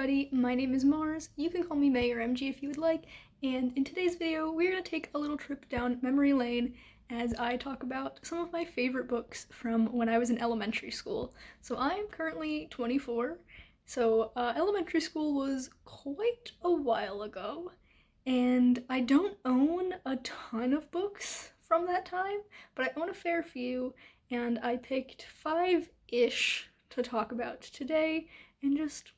everybody, my name is Mars. You can call me May or MG if you would like, and in today's video we're going to take a little trip down memory lane as I talk about some of my favorite books from when I was in elementary school. So I'm currently 24, so elementary school was quite a while ago, and I don't own a ton of books from that time, but I own a fair few, and I picked 5-ish to talk about today and just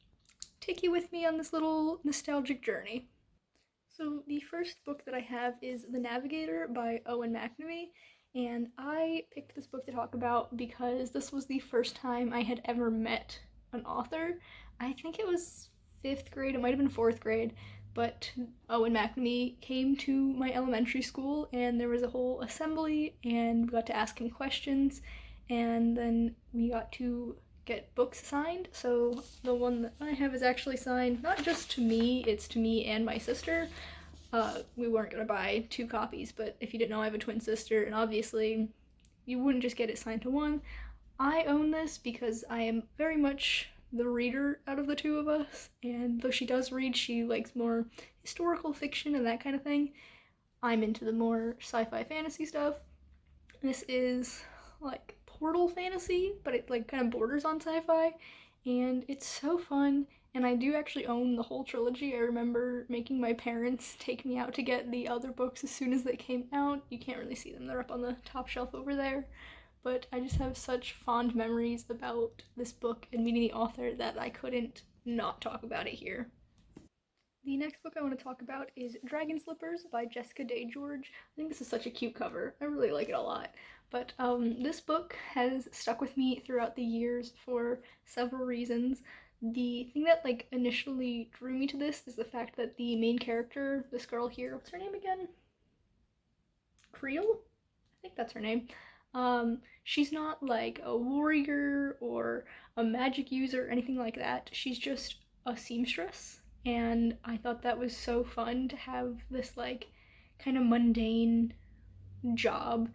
take you with me on this little nostalgic journey. So, the first book that I have is The Navigator by Owen McNamee, and I picked this book to talk about because this was the first time I had ever met an author. I think it was 5th grade, it might have been 4th grade, but Owen McNamee came to my elementary school and there was a whole assembly and we got to ask him questions, and then we got to get books signed. So the one that I have is actually signed not just to me, it's to me and my sister. We weren't gonna buy 2 copies, but if you didn't know, I have a twin sister, and obviously you wouldn't just get it signed to one. I own this because I am very much the reader out of the two of us, and though she does read, she likes more historical fiction and that kind of thing. I'm into the more sci-fi fantasy stuff. This is like portal fantasy, but it like kind of borders on sci-fi, and it's so fun. And I do actually own the whole trilogy. I remember making my parents take me out to get the other books as soon as they came out. You can't really see them, they're up on the top shelf over there. But I just have such fond memories about this book and meeting the author that I couldn't not talk about it here. The next book I want to talk about is Dragon Slippers by Jessica Day George. I think this is such a cute cover. I really like it a lot. But this book has stuck with me throughout the years for several reasons. The thing that like initially drew me to this is the fact that the main character, this girl here, what's her name again? Creel? I think that's her name. She's not like a warrior or a magic user or anything like that. She's just a seamstress, and I thought that was so fun to have this like kind of mundane job,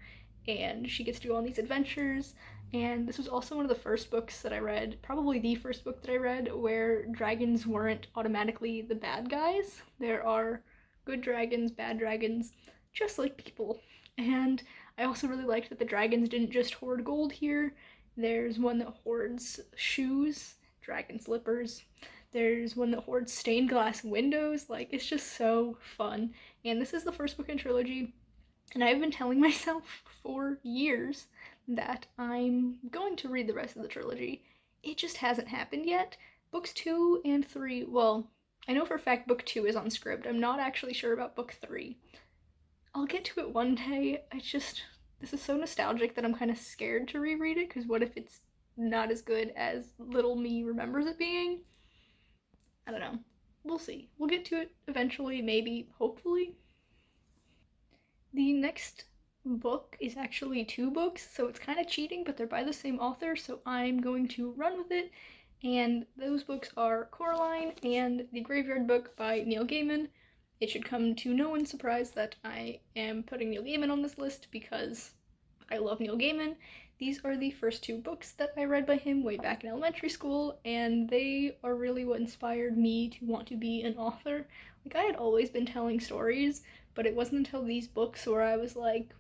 and she gets to go on these adventures. And this was also one of the first books that I read, probably the first book that I read, where dragons weren't automatically the bad guys. There are good dragons, bad dragons, just like people. And I also really liked that the dragons didn't just hoard gold here. There's one that hoards shoes, dragon slippers. There's one that hoards stained glass windows. Like, it's just so fun. And this is the first book in trilogy, and I've been telling myself for years that I'm going to read the rest of the trilogy. It just hasn't happened yet. Books 2 and 3, well, I know for a fact book 2 is on Scribd. I'm not actually sure about book 3. I'll get to it one day. This is so nostalgic that I'm kind of scared to reread it, because what if it's not as good as little me remembers it being? I don't know. We'll see. We'll get to it eventually, maybe, hopefully. The next book is actually 2 books, so it's kind of cheating, but they're by the same author, so I'm going to run with it. And those books are Coraline and The Graveyard Book by Neil Gaiman. It should come to no one's surprise that I am putting Neil Gaiman on this list because I love Neil Gaiman. These are the first 2 books that I read by him way back in elementary school, and they are really what inspired me to want to be an author. Like, I had always been telling stories, but it wasn't until these books where I was like,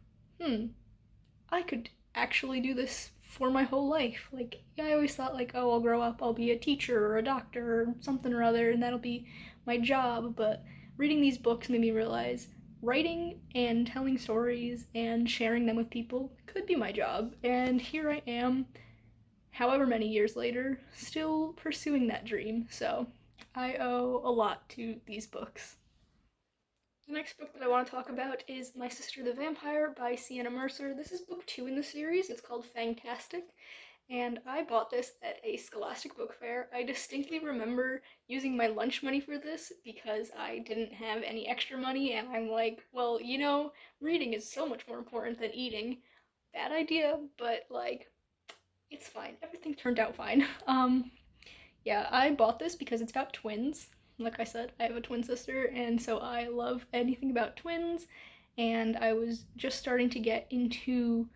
I could actually do this for my whole life. Like, I always thought like, oh, I'll grow up, I'll be a teacher or a doctor or something or other, and that'll be my job. But reading these books made me realize writing and telling stories and sharing them with people could be my job. And here I am, however many years later, still pursuing that dream. So I owe a lot to these books. The next book that I want to talk about is My Sister the Vampire by Sienna Mercer. This is book 2 in the series. It's called Fantastic, and I bought this at a Scholastic book fair. I distinctly remember using my lunch money for this because I didn't have any extra money, and I'm like, well, reading is so much more important than eating. Bad idea, but like, it's fine. Everything turned out fine. Yeah, I bought this because it's about twins. Like I said, I have a twin sister, and so I love anything about twins. And I was just starting to get into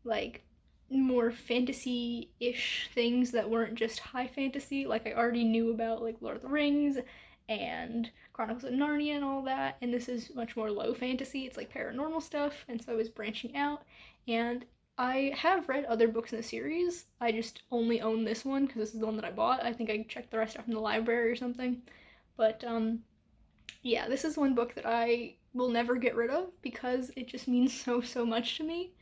like more fantasy-ish things that weren't just high fantasy. Like I already knew about like Lord of the Rings and Chronicles of Narnia and all that, and this is much more low fantasy. It's like paranormal stuff, and so I was branching out. And I have read other books in the series. I just only own this one because this is the one that I bought. I think I checked the rest out from the library or something. But yeah, this is one book that I will never get rid of because it just means so much to me.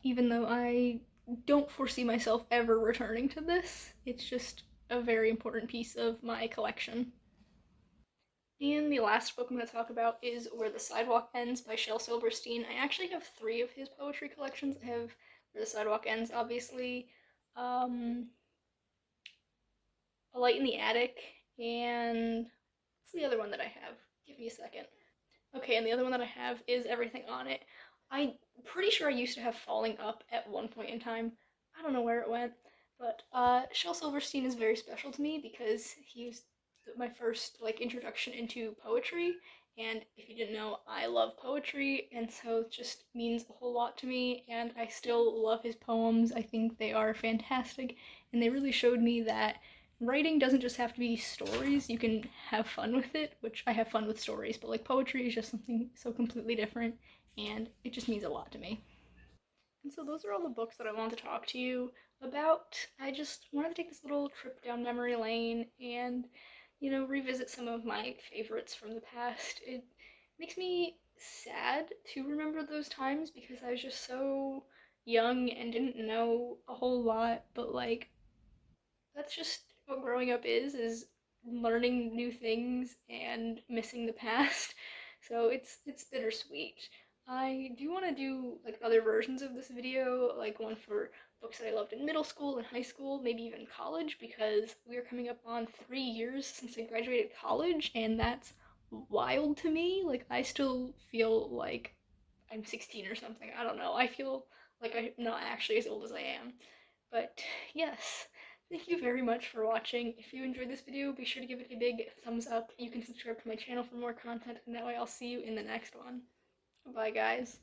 Even though I don't foresee myself ever returning to this, it's just a very important piece of my collection. And the last book I'm going to talk about is Where the Sidewalk Ends by Shel Silverstein. I actually have three of his poetry collections. I have Where the Sidewalk Ends, obviously, um, A Light in the Attic, and what's the other one that I have? Give me a second. Okay, and the other one that I have is Everything on It. I'm pretty sure I used to have Falling Up at one point in time. I don't know where it went, but Shel Silverstein is very special to me because he was my first like introduction into poetry. And if you didn't know, I love poetry, and so it just means a whole lot to me. And I still love his poems. I think they are fantastic, and they really showed me that writing doesn't just have to be stories. You can have fun with it, which I have fun with stories, but like poetry is just something so completely different, and it just means a lot to me. And so those are all the books that I wanted to talk to you about. I just wanted to take this little trip down memory lane and, revisit some of my favorites from the past. It makes me sad to remember those times because I was just so young and didn't know a whole lot, but like that's just what growing up is learning new things and missing the past. So it's bittersweet. I do want to do like other versions of this video, like one for books that I loved in middle school and high school, maybe even college, because we are coming up on 3 years since I graduated college, and that's wild to me. Like I still feel like I'm 16 or something. I don't know. I feel like I'm not actually as old as I am. But yes, thank you very much for watching. If you enjoyed this video, be sure to give it a big thumbs up. You can subscribe to my channel for more content, and that way I'll see you in the next one. Bye, guys.